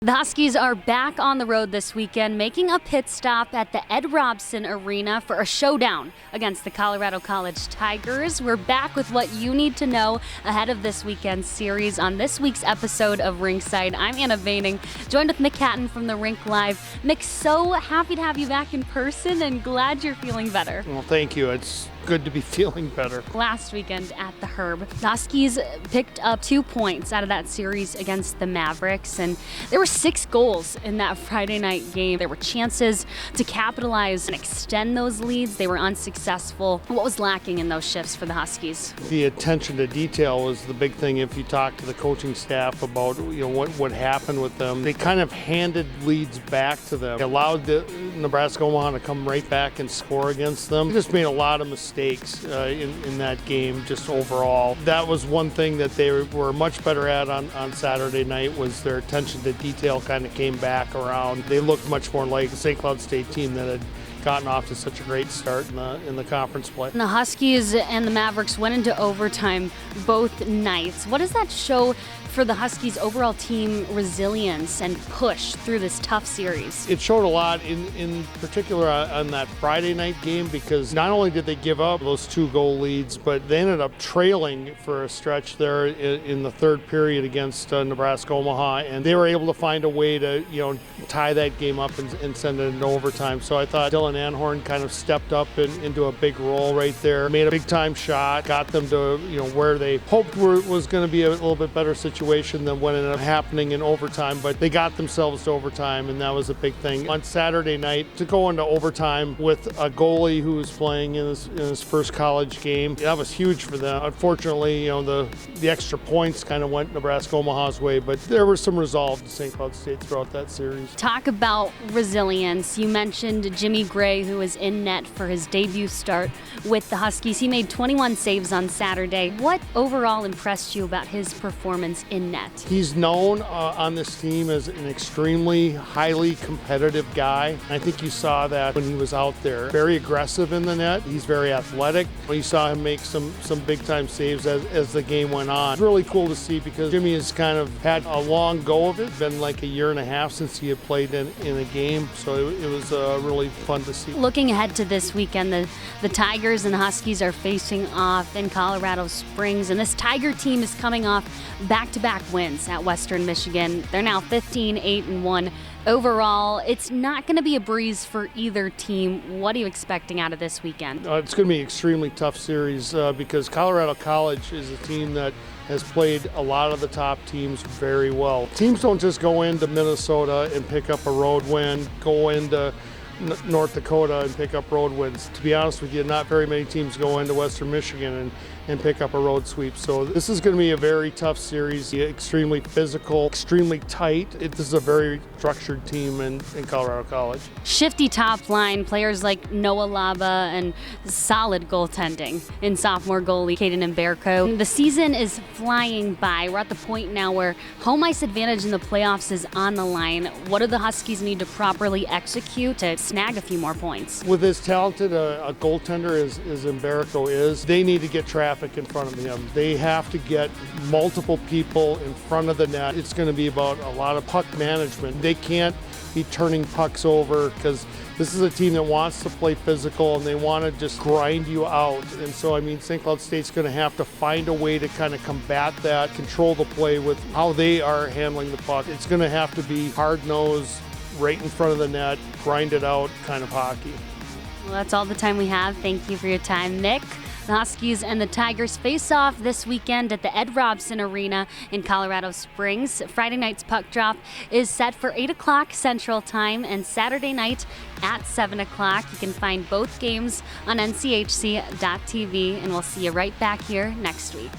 The Huskies are back on the road this weekend, making a pit stop at the Ed Robson Arena for a showdown against the Colorado College Tigers. We're back with what you need to know ahead of this weekend's series on this week's episode of Rinkside. I'm Anna Vaining, joined with Mick Hatton from the Rink Live. Mick, so happy to have you back in person and glad you're feeling better. Well, thank you. It's good to be feeling better. Last weekend at the Herb, the Huskies picked up 2 points out of that series against the Mavericks, and there were 6 goals in that Friday night game. There were chances to capitalize and extend those leads. They were unsuccessful. What was lacking in those shifts for the Huskies? The attention to detail was the big thing. If you talk to the coaching staff about what happened with them, they kind of handed leads back to them. They allowed the Nebraska Omaha to come right back and score against them. They just made a lot of mistakes in that game just overall. That was one thing that they were much better at on Saturday night, was their attention to detail kind of came back around. They looked much more like the St. Cloud State team that had gotten off to such a great start in the conference play. And the Huskies and the Mavericks went into overtime both nights. What does that show for the Huskies' overall team resilience and push through this tough series? It showed a lot in particular on that Friday night game, because not only did they give up those 2-goal leads, but they ended up trailing for a stretch there in the third period against Nebraska Omaha, and they were able to find a way to tie that game up and send it into overtime. So I thought Dylan Anhorn kind of stepped up into a big role right there, made a big time shot, got them to where they hoped was going to be a little bit better situation than what ended up happening in overtime, but they got themselves to overtime, and that was a big thing. On Saturday night, to go into overtime with a goalie who was playing in his first college game, that was huge for them. Unfortunately, the extra points kind of went Nebraska Omaha's way, but there was some resolve to St. Cloud State throughout that series. Talk about resilience. You mentioned Jimmy Gray, who was in net for his debut start with the Huskies. He made 21 saves on Saturday. What overall impressed you about his performance in net? He's known on this team as an extremely highly competitive guy. I think you saw that when he was out there. Very aggressive in the net. He's very athletic. You saw him make some big time saves as the game went on. It's really cool to see, because Jimmy has kind of had a long go of it. It's been like a year and a half since he had played in a game, so it was really fun to see. Looking ahead to this weekend, the Tigers and the Huskies are facing off in Colorado Springs, and this Tiger team is coming off back-to-back wins at Western Michigan. They're now 15-8-1. Overall, it's not going to be a breeze for either team. What are you expecting out of this weekend? It's going to be an extremely tough series because Colorado College is a team that has played a lot of the top teams very well. Teams don't just go into Minnesota and pick up a road win, go into North Dakota and pick up road wins. To be honest with you, not very many teams go into Western Michigan and pick up a road sweep. So this is going to be a very tough series, extremely physical, extremely tight. This is a very structured team in Colorado College. Shifty top line, players like Noah Laba, and solid goaltending in sophomore goalie Caden Mberko. The season is flying by. We're at the point now where home ice advantage in the playoffs is on the line. What do the Huskies need to properly execute to snag a few more points? With as talented a goaltender as Mberko is, they need to get traffic in front of him. They have to get multiple people in front of the net. It's going to be about a lot of puck management. They can't be turning pucks over, because this is a team that wants to play physical and they want to just grind you out. And so, St. Cloud State's going to have to find a way to kind of combat that, control the play with how they are handling the puck. It's going to have to be hard-nosed, right in front of the net, grind it out kind of hockey. Well, that's all the time we have. Thank you for your time, Nick. The Huskies and the Tigers face off this weekend at the Ed Robson Arena in Colorado Springs. Friday night's puck drop is set for 8 o'clock Central Time, and Saturday night at 7 o'clock. You can find both games on nchc.tv, and we'll see you right back here next week.